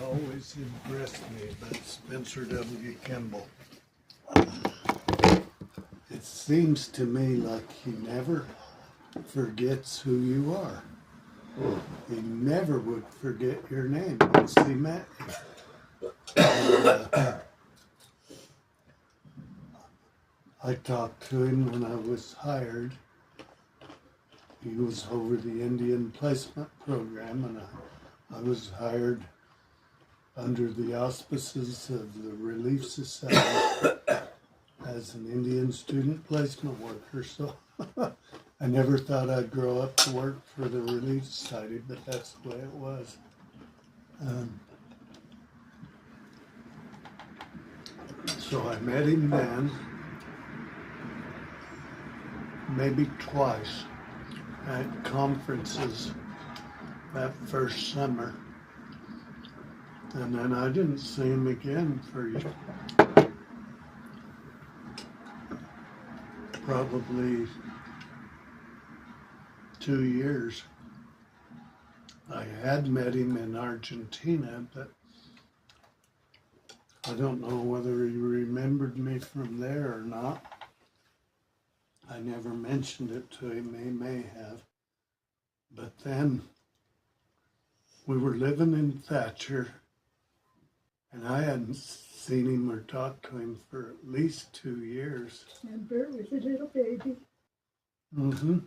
always impressed me about Spencer W. Kimball. It seems to me like he never forgets who you are. He never would forget your name once he met you. I talked to him when I was hired. He was over the Indian Placement Program, and I was hired under the auspices of the Relief Society as an Indian student placement worker. So I never thought I'd grow up to work for the Relief Society, but that's the way it was. So I met him then, maybe twice at conferences that first summer. And then I didn't see him again for probably 2 years. I had met him in Argentina, but I don't know whether he remembered me from there or not. I never mentioned it to him. He may have. But then we were living in Thatcher, and I hadn't seen him or talked to him for at least 2 years. And Bert was a little baby. Mm-hmm.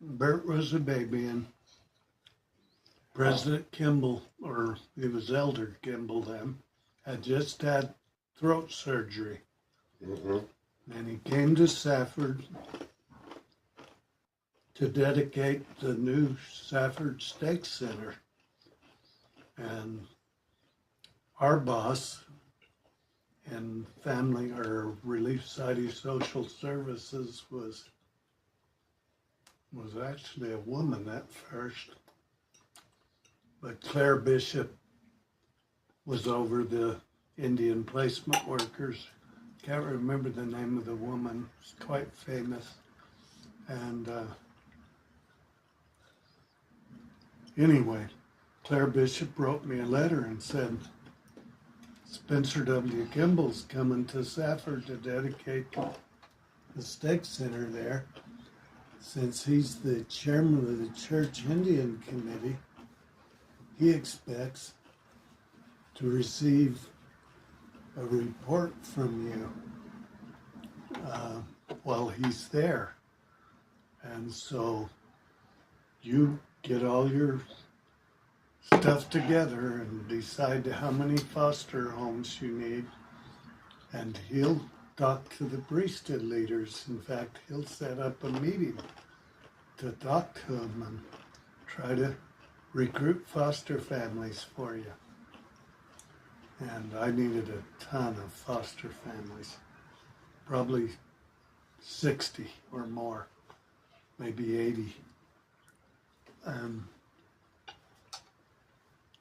Bert was a baby, and President Kimball, or he was Elder Kimball then, had just had throat surgery. Mm-hmm. And he came to Safford to dedicate the new Safford Stake Center. And our boss in Family or Relief Society Social Services was actually a woman at first. But Claire Bishop was over the Indian placement workers. Can't remember the name of the woman. She's quite famous. And anyway, Claire Bishop wrote me a letter and said, Spencer W. Kimball's coming to Safford to dedicate the Stake Center there. Since he's the chairman of the Church Indian Committee, he expects to receive a report from you while he's there. And so you get all your stuff together and decide how many foster homes you need. And he'll talk to the priesthood leaders. In fact, he'll set up a meeting to talk to them and try to recruit foster families for you. And I needed a ton of foster families, probably 60 or more, maybe 80.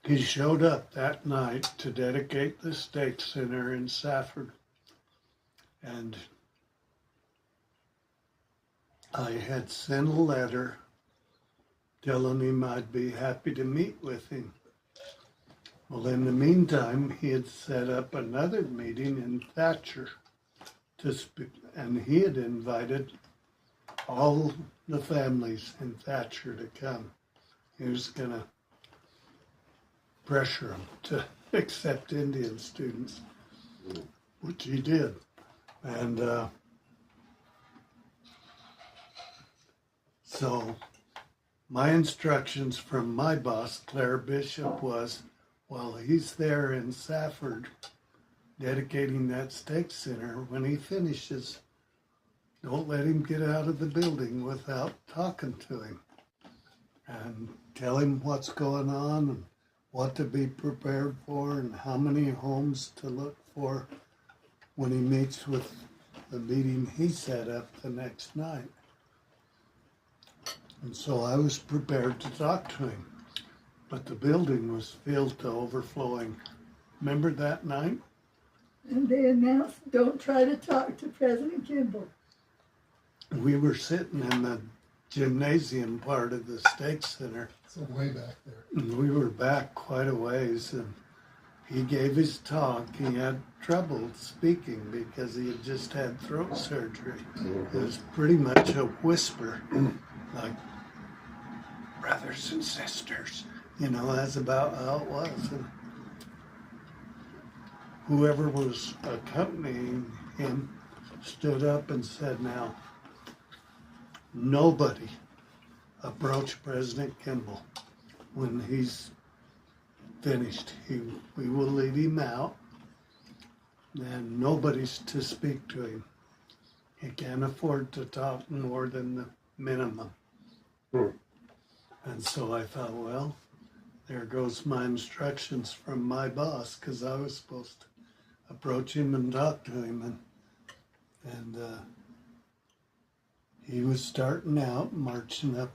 He showed up that night to dedicate the Stake Center in Safford. And I had sent a letter telling him I'd be happy to meet with him. Well, in the meantime, he had set up another meeting in Thatcher to speak, and he had invited all the families in Thatcher to come. He was going to pressure them to accept Indian students, which he did. And so my instructions from my boss, Claire Bishop, was, while he's there in Safford dedicating that Stake Center, when he finishes, don't let him get out of the building without talking to him. And tell him what's going on and what to be prepared for and how many homes to look for when he meets with the meeting he set up the next night. And so I was prepared to talk to him, but the building was filled to overflowing. Remember that night? And they announced, don't try to talk to President Kimball. We were sitting in the gymnasium part of the Stake Center. So way back there. And we were back quite a ways, and he gave his talk. He had trouble speaking because he had just had throat surgery. It was pretty much a whisper, like, brothers and sisters. You know, that's about how it was. And whoever was accompanying him stood up and said, now, nobody approach President Kimball. When he's finished, we will lead him out, and nobody's to speak to him. He can't afford to talk more than the minimum. And so I thought, well, there goes my instructions from my boss, because I was supposed to approach him and talk to him. And he was starting out, marching up,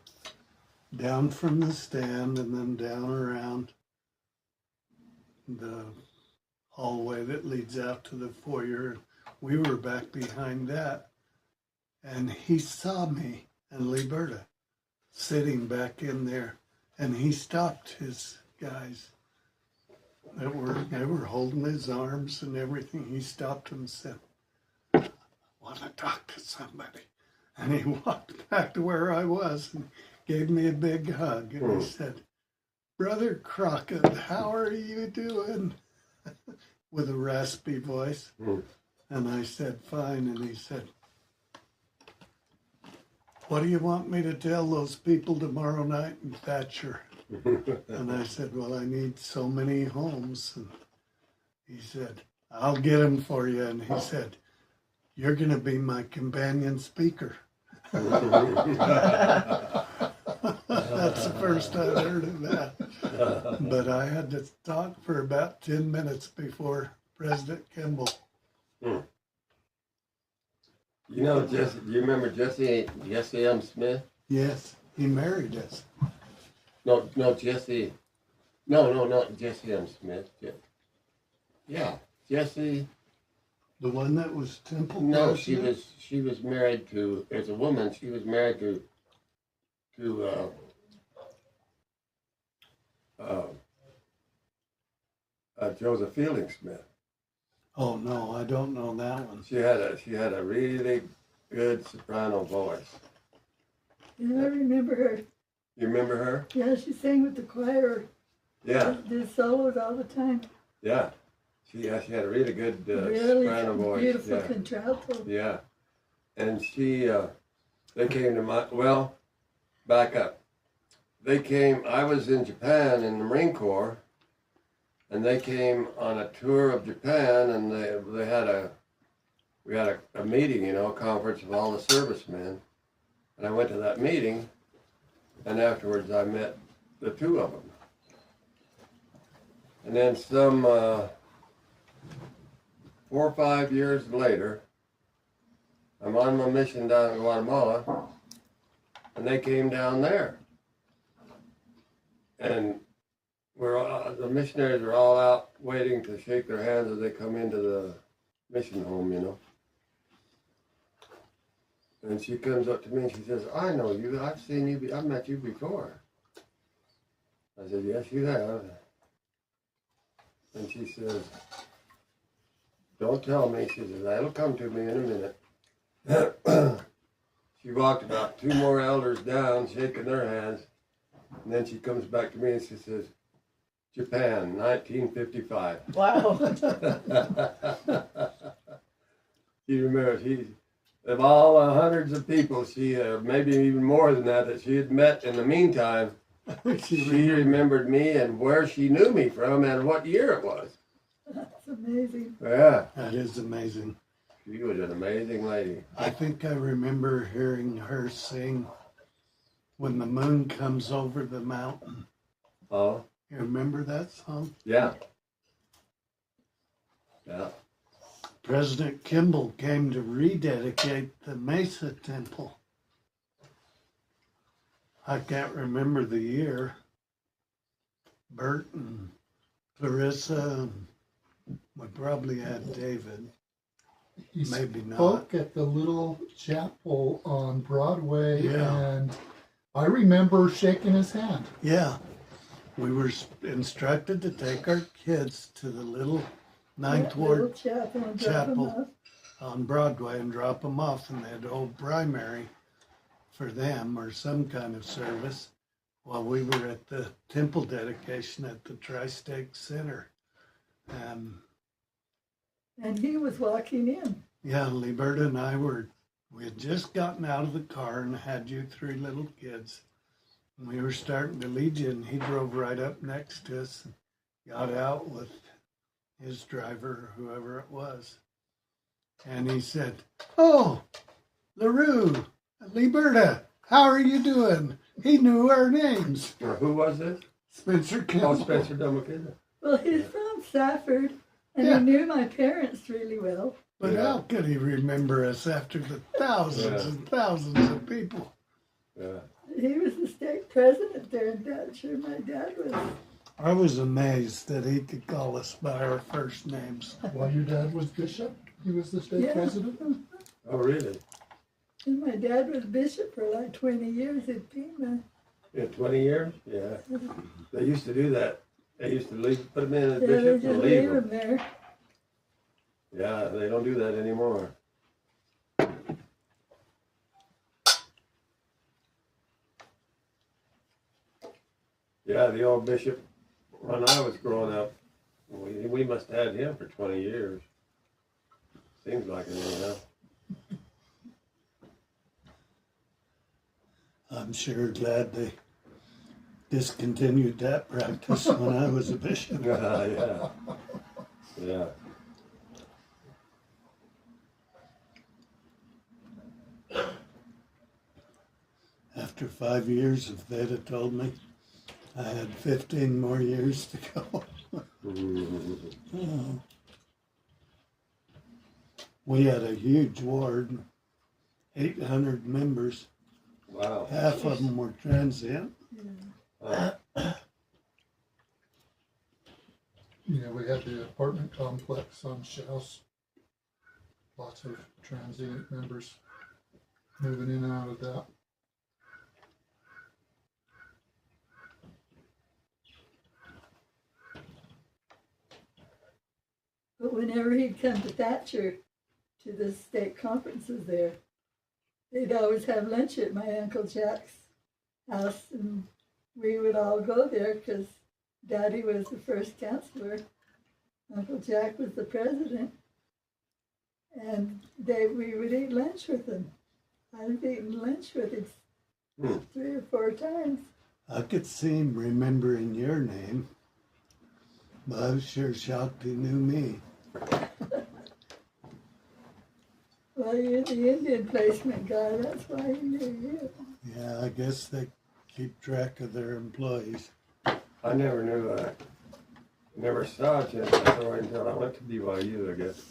down from the stand, and then down around the hallway that leads out to the foyer. We were back behind that. And he saw me and Liberta sitting back in there. And he stopped his guys they were holding his arms and everything. He stopped and said, I want to talk to somebody. And he walked back to where I was and gave me a big hug. And he said, Brother Crockett, how are you doing? With a raspy voice. And I said, fine. And he said, what do you want me to tell those people tomorrow night in Thatcher? And I said, well, I need so many homes. And he said, I'll get them for you. And he said, you're going to be my companion speaker. That's the first I'd heard of that. But I had to talk for about 10 minutes before President Kimball. You know, Jesse, do you remember Jesse M. Smith? Yes, he married us. No, Jesse. No, not Jesse M. Smith. Yeah, Jesse. The one that was Temple No, president? she was married to, as a woman, she was married to Joseph Fielding Smith. Oh no, I don't know that one. She had a really good soprano voice. Yeah, I remember her. You remember her? Yeah, she sang with the choir. Yeah, Did solos all the time. yeah. She had a really good Really soprano voice. beautiful Yeah. contralto. Yeah, and they came to back up. I was in Japan in the Marine Corps, and they came on a tour of Japan, and we had a meeting, a conference of all the servicemen, and I went to that meeting, and afterwards I met the two of them. And then some 4 or 5 years later, I'm on my mission down in Guatemala, and they came down there. And the missionaries are all out waiting to shake their hands as they come into the mission home, And she comes up to me and she says, I know you, I've seen you, I've met you before. I said, yes, you have. And she says, don't tell me. She says, that'll come to me in a minute. She walked about 2 more elders down, shaking their hands. And then she comes back to me and she says, Japan, 1955. Wow. She remembers, of all the hundreds of people, she, maybe even more than that she had met in the meantime, she remembered me and where she knew me from and what year it was. That's amazing. Yeah. That is amazing. She was an amazing lady. I think I remember hearing her sing When the Moon Comes Over the Mountain. Oh? You remember that song? Yeah. Yeah. President Kimball came to rededicate the Mesa Temple. I can't remember the year. Bert and Clarissa, and we probably had David. He Maybe not. spoke at the little chapel on Broadway Yeah. and I remember shaking his hand. Yeah. We were instructed to take our kids to the little Ninth That little Ward chapel and drop 'em chapel off. on Broadway and drop them off, and they had to hold primary for them or some kind of service while we were at the temple dedication at the Tri-State Center. And he was walking in. Yeah, Liberta and I we had just gotten out of the car and had you three little kids. And we were starting to lead you, and he drove right up next to us and got out with his driver or whoever it was. And he said, "Oh, LaRue, Liberta, how are you doing?" He knew our names. Who was this? Spencer Oh, Kimball. Spencer Dumacada. Well, he's from Stafford, and Yeah. he knew my parents really well. But Yeah. how could he remember us after the thousands Yeah. and thousands of people? Yeah. He was the state president there, and my dad was. I was amazed that he could call us by our first names. While your dad was bishop, he was the state Yeah. president. Oh, really? And my dad was bishop for like 20 years in Pima. Yeah, 20 years? Yeah. They used to do that. They used to put them in as Yeah, they bishop just and leave leave him them. there. Yeah, they don't do that anymore. Yeah, the old bishop, when I was growing up, we must have had him for 20 years. Seems like it anyhow. I'm sure glad they discontinued that practice when I was a bishop. Yeah. Yeah. After 5 years, if they'd have told me I had 15 more years to go. Oh. We had a huge ward, 800 members. Wow. Half of them were transient. Yeah, we had the apartment complex on Shouse. Lots of transient members moving in and out of that. But whenever he'd come to Thatcher, to the state conferences there, they'd always have lunch at my Uncle Jack's house, and we would all go there because Daddy was the first counselor. Uncle Jack was the president, and we would eat lunch with him. I've eaten lunch with him 3 or 4 times. I could see him remembering your name, but I was sure shocked he knew me. Well, you're the Indian placement guy, that's why he knew you. Yeah, I guess they keep track of their employees. I never knew that. Never saw Jim Story until I went to BYU, I guess.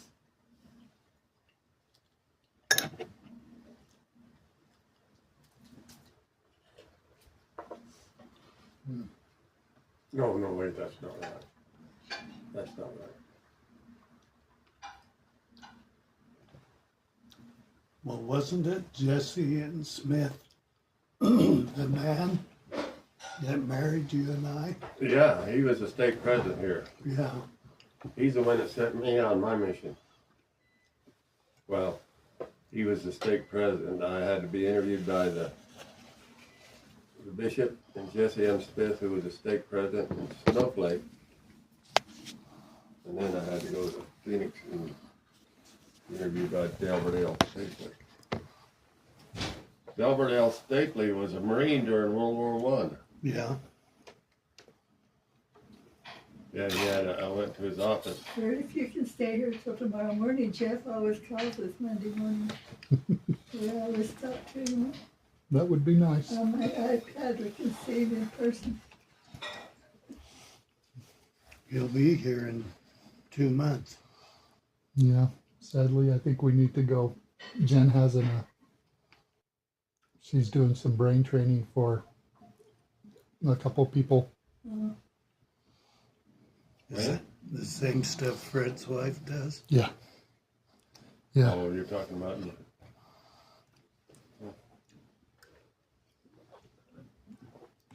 No, wait, that's not right. That's not right. Well, wasn't it Jesse and Smith, the man that married you and I? Yeah, he was the state president here. Yeah. He's the one that sent me on my mission. Well, he was the stake president. I had to be interviewed by the bishop and Jesse M. Smith, who was the stake president in Snowflake. And then I had to go to Phoenix and interview by Delbert Stapley. Delbert Stapley was a Marine during World War I. Yeah. Yeah, I went to his office. Sure, if you can stay here till tomorrow morning, Jeff always calls us Monday morning. We always talk to him That would be nice. on my iPad. We can see him in person. He'll be here in 2 months. Yeah, sadly, I think we need to go. Jen has she's doing some brain training for a couple people. Is it the same stuff Fred's wife does? Yeah. Yeah. Oh, you're talking about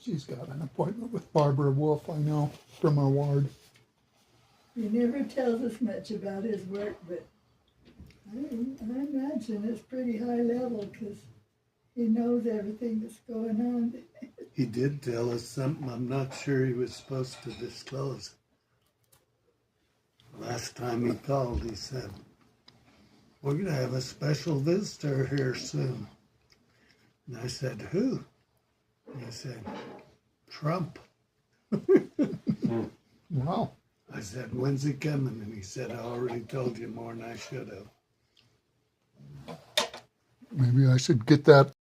She's got an appointment with Barbara Wolf, I know, from our ward. He never tells us much about his work, but I imagine it's pretty high level because he knows everything that's going on. He did tell us something I'm not sure he was supposed to disclose. Last time he called, he said, "We're going to have a special visitor here soon." And I said, "Who?" And he said, "Trump." Wow. I said, "When's he coming?" And he said, "I already told you more than I should have." Maybe I should get that